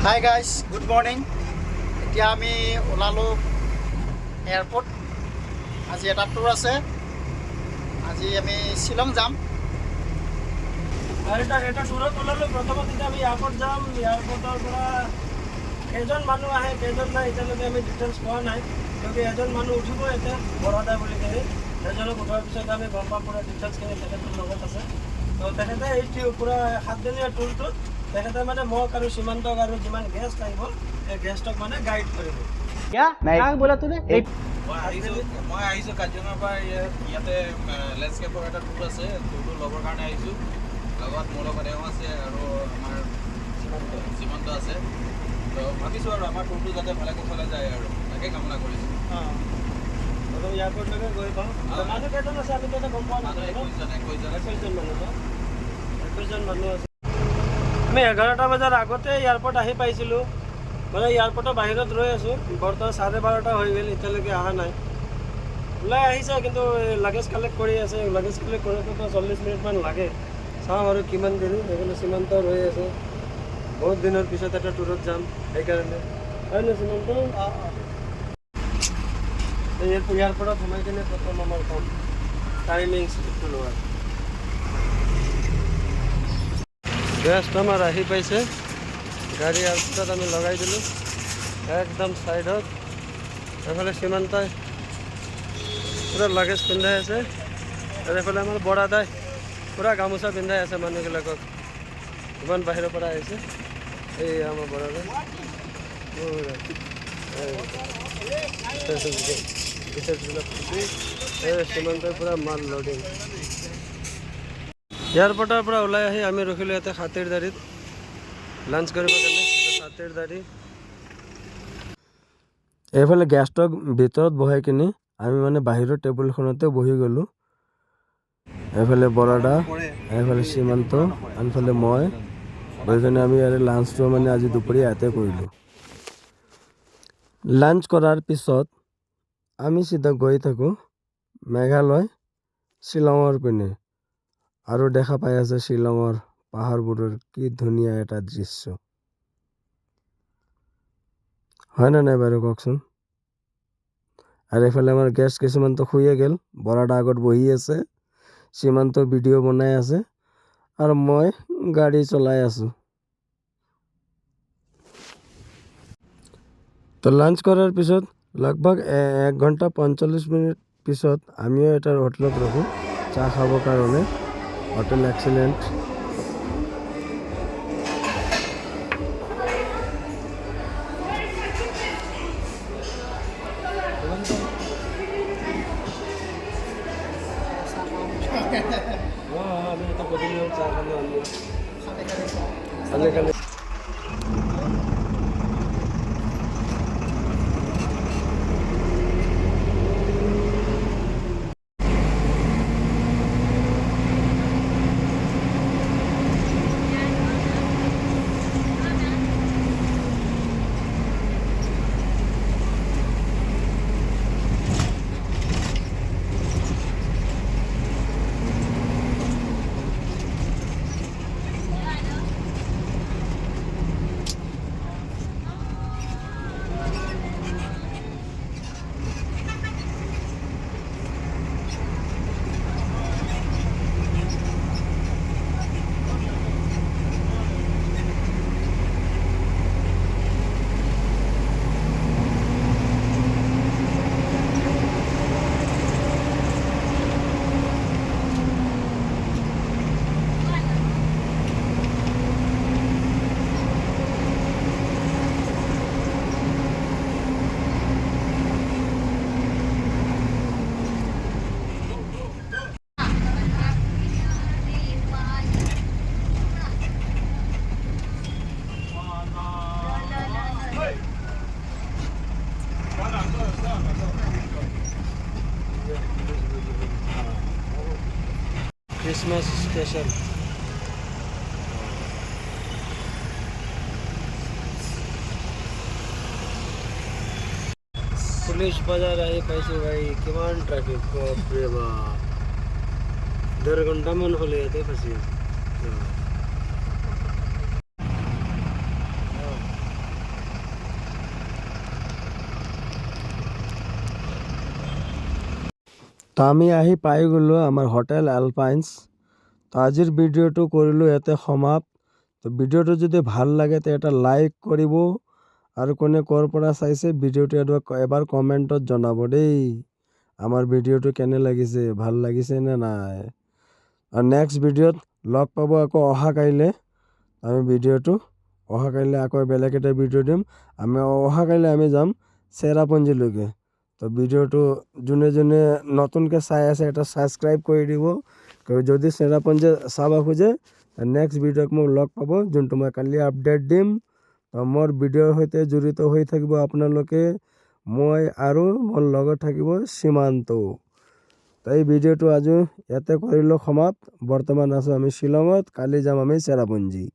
Hi guys, good morning. এতিয়া আমি ওলালোঁ এয়াৰপৰ্ট। আজি এটা টুৰ আছে। আজি আমি শ্বিলং যাম। এটা টুৰত ওলালোঁ। প্ৰথমত এতিয়া আমি এয়াৰপৰ্ট যাম। এয়াৰপৰ্টৰ পৰা কেইজন মানুহ আহে কেইজন নাই এতিয়ালৈকে আমি ডিটেইলছ পোৱা নাই। কিয়কি এজন মানুহ উঠিব এতিয়া বৰাদা বুলি কেনে, এজনক উঠাৰ পিছত আমি গম পাম পুৰা ডিটেইলছখিনি তেখেতৰ লগত আছে। তো তেখেতে এই পুৰা 7 দিনীয়া টুৰটোত তেখেতে মানে মোক আৰু সীমান্তক আৰু যিমান গেষ্ট আহিব সেই গেষ্টক মানে গাইড কৰিব। মই আহিছোঁ কাজিৰঙাৰ পৰা। ইয়াতে লেণ্ডস্কেপৰ এটা টুৰ আছে, টুৰটো ল'বৰ কাৰণে আহিছোঁ। লগত মোৰ লগত এওঁ আছে আৰু আমাৰ সীমান্ত আছে। তো ভাবিছোঁ আৰু আমাৰ টুৰটো যাতে ভালে কুশলে যায় আৰু তাকে কামনা কৰিছোঁ। প্ৰথম এয়াৰপৰ্টলৈকে গৈ পাওঁ। মানুহ কেইজন আছে আমি এতিয়া গম পোৱা নাই। 21জন মানুহ আছে। আমি 11টা বজাৰ আগতে এয়াৰপৰ্ট আহি পাইছিলোঁ। মানে এয়াৰপৰ্টৰ বাহিৰত ৰৈ আছোঁ। বৰ্তমান 12:30 হৈ গ'ল, এতিয়ালৈকে অহা নাই। ওলাই আহিছে কিন্তু লাগেজ কালেক্ট কৰি আছে। লাগেজ কালেক্ট কৰোঁতে 40 মিনিটমান লাগে। চাওঁ আৰু কিমান দেৰি। সেইকাৰণে সীমান্ত ৰৈ আছে। বহুত দিনৰ পিছত এটা টুৰত যাম, সেইকাৰণে হয় নে সীমান্ত? এয়াৰপৰ্টত সোমাই কিনে প্ৰথম আমাৰ কাম টাইমিংছ লোৱা। গেষ্ট আমাৰ আহি পাইছে। গাড়ী আউটত আমি লগাই দিলোঁ একদম ছাইডত। এইফালে সীমান্তই পুৰা লাগেজ পিন্ধাই আছে আৰু এইফালে আমাৰ বৰাদাই পুৰা গামোচা পিন্ধাই আছে মানুহবিলাকক। ইমান বাহিৰৰ পৰা আহিছে। এই আমাৰ বৰাদাই সীমান্তই পুৰা মাল লোডিং। এয়াৰপৰ্টৰ পৰা ওলাই আহি আমি ৰখিলোঁ ইয়াতে হাতীৰ দাৰিত লাঞ্চ কৰিব কাৰণে। হাতীৰ দাৰি এইফালে গেষ্টক ভিতৰত বহাই কিনি আমি মানে বাহিৰৰ টেবুলখনতে বহি গ'লোঁ। এইফালে বৰাদা, এইফালে সীমান্ত, আনফালে মই বহি কিনে আমি ইয়াৰে লাঞ্চটো মানে আজি দুপৰীয়া ইয়াতে কৰিলোঁ। লাঞ্চ কৰাৰ পিছত আমি চিধা গৈ থাকোঁ মেঘালয় শ্বিলঙৰ পিনে। আৰু দেখা পাই আছে শ্বিলঙৰ পাহাৰবোৰৰ কি ধুনীয়া এটা দৃশ্য, হয় নে নাই বাৰু কওকচোন? আৰু এইফালে আমাৰ গেষ্ট কিছুমানতো শুয়ে গ'ল। বৰাদা আগত বহি আছে, সীমান্ত ভিডিঅ' বনাই আছে আৰু মই গাড়ী চলাই আছোঁ। তো লাঞ্চ কৰাৰ পিছত লগভগ 1 ঘণ্টা 45 মিনিট পিছত আমিও এটা হোটেলত ৰখোঁ চাহ খাবৰ কাৰণে। Hotel excellent. আমি এটা গধূলি চাহ খালোঁ খালি Christmas special. पुलिस बाजार आए पाइसे भाई किमान ट्रैफिक बाप रे बाप 1.5 घंटा मन होले फंसी। তো আমি আহি পাই গ'লোঁ আমাৰ হোটেল এলপাইন্স। তো আজিৰ ভিডিঅ'টো কৰিলোঁ ইয়াতে সমাপ্ত। তো ভিডিঅ'টো যদি ভাল লাগে তো এটা লাইক কৰিব আৰু কোনে ক'ৰ পৰা চাইছে ভিডিঅ'টো এবাৰ কমেণ্টত জনাব দেই। আমাৰ ভিডিঅ'টো কেনে লাগিছে, ভাল লাগিছে নে নাই। আৰু নেক্সট ভিডিঅ'ত লগ পাব আকৌ অহাকাইলৈ। আমি ভিডিঅ'টো অহাকাইলৈ আকৌ বেলেগ এটা ভিডিঅ' দিম। অহাকাইলৈ আমি যাম চেৰাপুঞ্জীলৈকে। তো ভিডিঅ'টো যোনে যোনে নতুনকৈ চাই আছে এটা ছাবস্ক্ৰাইব কৰি দিব। যদি চেৰাপুঞ্জী চাব খোজে নেক্সট ভিডিঅ'ত মোক লগ পাব, যোনটো মই কালি আপডেট দিম। মোৰ ভিডিঅ'ৰ সৈতে জড়িত হৈ থাকিব আপোনালোকে, মই আৰু মোৰ লগত থাকিব সীমান্ত। তো এই ভিডিঅ'টো আজি ইয়াতে কৰিলোঁ সমাপ্ত। বৰ্তমান আছোঁ আমি শ্বিলঙত, কালি যাম আমি চেৰাপুঞ্জী।